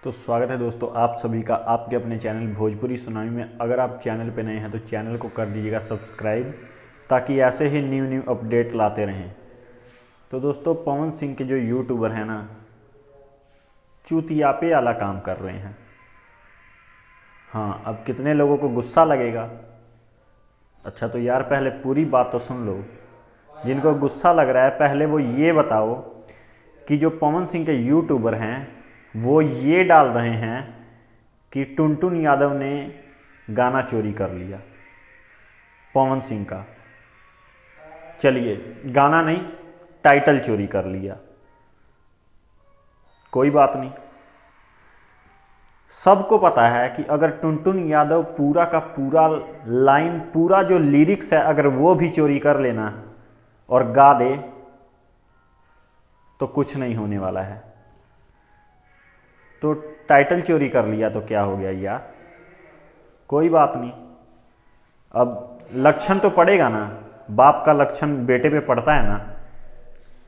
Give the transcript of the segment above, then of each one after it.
तो स्वागत है दोस्तों आप सभी का आपके अपने चैनल भोजपुरी सुनामी में। अगर आप चैनल पे नए हैं तो चैनल को कर दीजिएगा सब्सक्राइब, ताकि ऐसे ही न्यू अपडेट लाते रहें। तो दोस्तों पवन सिंह के जो यूट्यूबर हैं ना, चूतियापे वाला काम कर रहे हैं। हाँ, अब कितने लोगों को गुस्सा लगेगा। अच्छा तो यार पहले पूरी बात तो सुन लो। जिनको गुस्सा लग रहा है पहले वो ये बताओ कि जो पवन सिंह के यूट्यूबर हैं वो ये डाल रहे हैं कि टुनटुन यादव ने गाना चोरी कर लिया पवन सिंह का। चलिए गाना नहीं, टाइटल चोरी कर लिया, कोई बात नहीं। सबको पता है कि अगर टुनटुन यादव पूरा का पूरा लाइन, पूरा जो लिरिक्स है, अगर वो भी चोरी कर लेना और गा दे तो कुछ नहीं होने वाला है। तो टाइटल चोरी कर लिया तो क्या हो गया यार, कोई बात नहीं। अब लक्षण तो पड़ेगा ना, बाप का लक्षण बेटे पे पड़ता है ना।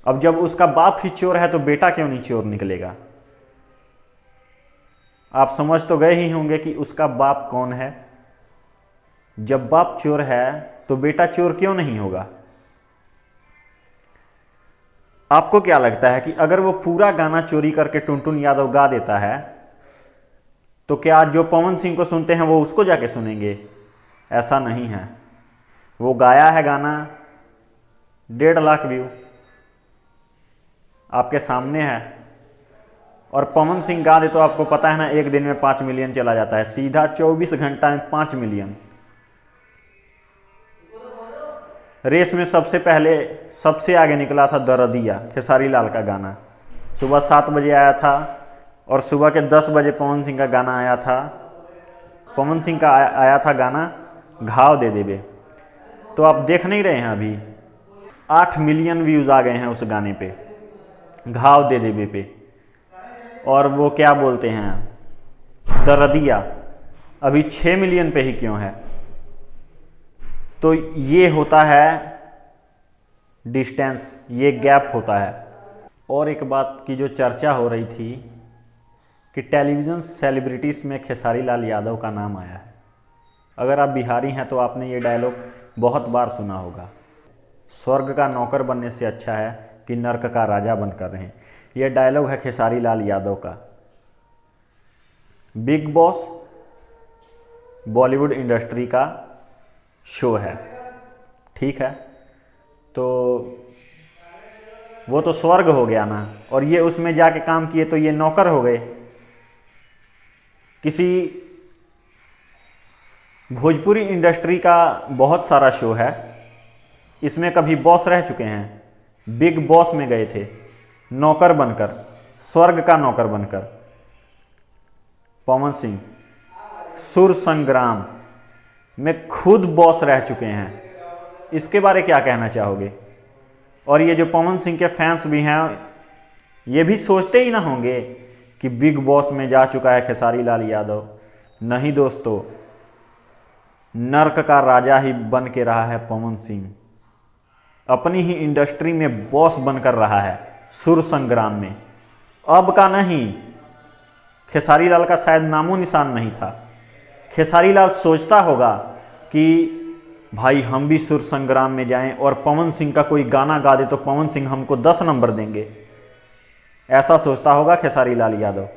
अब जब उसका बाप ही चोर है तो बेटा क्यों नहीं चोर निकलेगा। आप समझ तो गए ही होंगे कि उसका बाप कौन है। जब बाप चोर है तो बेटा चोर क्यों नहीं होगा। आपको क्या लगता है कि अगर वो पूरा गाना चोरी करके टुनटुन यादव गा देता है तो क्या जो पवन सिंह को सुनते हैं वो उसको जाके सुनेंगे? ऐसा नहीं है। वो गाया है गाना, 1.5 लाख व्यू आपके सामने है, और पवन सिंह गा दे तो आपको पता है ना, एक दिन में 5 मिलियन चला जाता है सीधा। 24 घंटा में 5 मिलियन। रेस में सबसे पहले सबसे आगे निकला था दरदिया, खेसारी लाल का गाना। सुबह 7 बजे आया था और सुबह के 10 बजे पवन सिंह का गाना आया था। पवन सिंह का आया था गाना घाव दे देबे। तो आप देख नहीं रहे हैं, अभी 8 मिलियन व्यूज़ आ गए हैं उस गाने पे, घाव दे देबे पे। और वो क्या बोलते हैं दरदिया, अभी 6 मिलियन पे ही क्यों है। तो ये होता है डिस्टेंस, ये गैप होता है। और एक बात की जो चर्चा हो रही थी कि टेलीविज़न सेलिब्रिटीज़ में खेसारी लाल यादव का नाम आया है। अगर आप बिहारी हैं तो आपने ये डायलॉग बहुत बार सुना होगा, स्वर्ग का नौकर बनने से अच्छा है कि नर्क का राजा बनकर रहें। यह डायलॉग है खेसारी लाल यादव का। बिग बॉस बॉलीवुड इंडस्ट्री का शो है, ठीक है। तो वो तो स्वर्ग हो गया ना, और ये उसमें जाके काम किए तो ये नौकर हो गए। किसी भोजपुरी इंडस्ट्री का बहुत सारा शो है, इसमें कभी बॉस रह चुके हैं। बिग बॉस में गए थे नौकर बनकर, स्वर्ग का नौकर बनकर। पवन सिंह सुर संग्राम में खुद बॉस रह चुके हैं। इसके बारे क्या कहना चाहोगे? और ये जो पवन सिंह के फैंस भी हैं, ये भी सोचते ही ना होंगे कि बिग बॉस में जा चुका है खेसारी लाल यादव। नहीं दोस्तों, नर्क का राजा ही बन के रहा है पवन सिंह। अपनी ही इंडस्ट्री में बॉस बनकर रहा है सुर संग्राम में। अब का नहीं, खेसारी लाल का शायद नामो निशान नहीं था। खेसारी लाल सोचता होगा कि भाई हम भी सुर संग्राम में जाएं और पवन सिंह का कोई गाना गा दे तो पवन सिंह हमको 10 नंबर देंगे, ऐसा सोचता होगा खेसारी लाल यादव,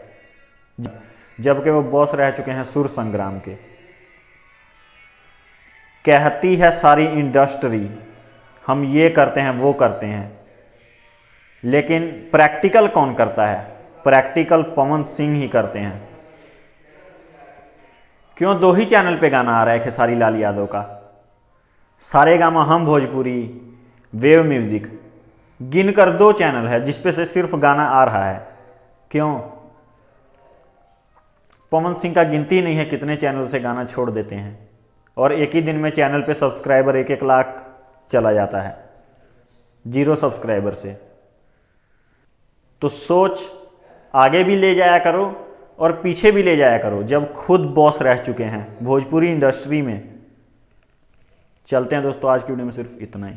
जबकि वो बॉस रह चुके हैं सुर संग्राम के। कहती है सारी इंडस्ट्री हम ये करते हैं वो करते हैं, लेकिन प्रैक्टिकल कौन करता है? प्रैक्टिकल पवन सिंह ही करते हैं। क्यों 2 ही चैनल पे गाना आ रहा है खेसारी लाल यादव का? सारेगामा, हम भोजपुरी, वेव म्यूजिक, गिनकर 2 चैनल है जिसपे से सिर्फ गाना आ रहा है। क्यों? पवन सिंह का गिनती नहीं है कितने चैनल से गाना छोड़ देते हैं, और एक ही दिन में चैनल पे सब्सक्राइबर 1-1 लाख चला जाता है 0 सब्सक्राइबर से। तो सोच आगे भी ले जाया करो और पीछे भी ले जाया करो, जब खुद बॉस रह चुके हैं भोजपुरी इंडस्ट्री में। चलते हैं दोस्तों, आज की वीडियो में सिर्फ इतना ही।